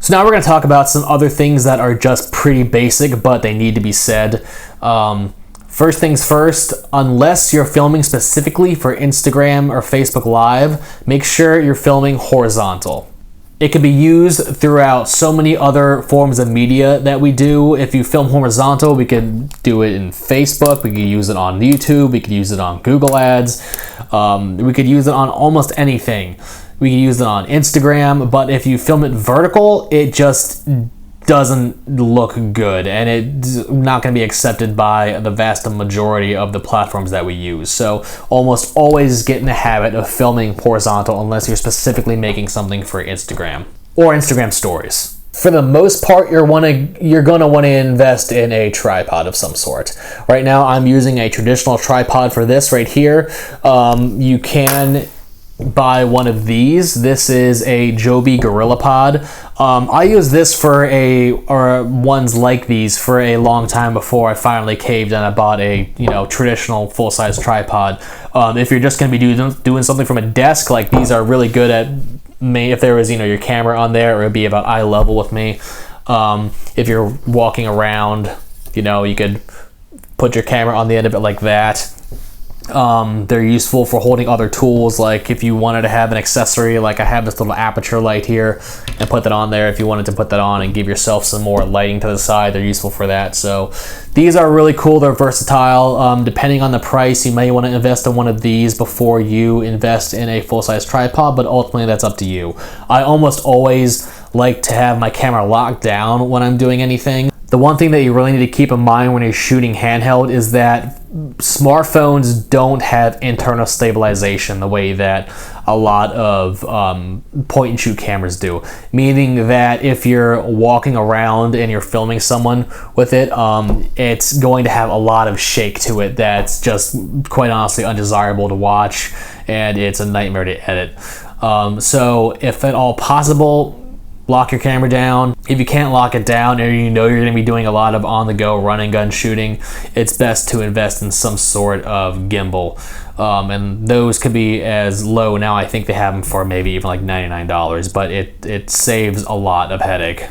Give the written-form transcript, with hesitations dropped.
So now we're going to talk about some other things that are just pretty basic, but they need to be said. First things first, unless you're filming specifically for Instagram or Facebook Live, make sure you're filming horizontal. It can be used throughout so many other forms of media that we do. If you film horizontal, we can do it in Facebook, we could use it on YouTube, we could use it on Google Ads, we could use it on almost anything. We can use it on Instagram, but if you film it vertical, it just doesn't look good, and it's not going to be accepted by the vast majority of the platforms that we use. So almost always get in the habit of filming horizontal unless you're specifically making something for Instagram or Instagram stories. For the most part, you're going to want to invest in a tripod of some sort. Right now, I'm using a traditional tripod for this right here. You can buy one of these. This is a Joby GorillaPod. I used this or ones like these for a long time before I finally caved and I bought a traditional full-size tripod. If you're just going to be doing something from a desk, like these are really good at me. If there was your camera on there, it would be about eye level with me. If you're walking around, you could put your camera on the end of it like that. They're useful for holding other tools, like if you wanted to have an accessory, like I have this little aperture light here, and put that on there. If you wanted to put that on and give yourself some more lighting to the side, they're useful for that. So these are really cool. They're versatile. Depending on the price, you may want to invest in one of these before you invest in a full-size tripod, but ultimately that's up to you. I almost always like to have my camera locked down when I'm doing anything. The one thing that you really need to keep in mind when you're shooting handheld is that smartphones don't have internal stabilization the way that a lot of point and shoot cameras do. Meaning that if you're walking around and you're filming someone with it, it's going to have a lot of shake to it that's just quite honestly undesirable to watch, and it's a nightmare to edit. So if at all possible, lock your camera down. If you can't lock it down and you're going to be doing a lot of on-the-go run and gun shooting, it's best to invest in some sort of gimbal. And those could be as low, now I think they have them for maybe even like $99, but it saves a lot of headache.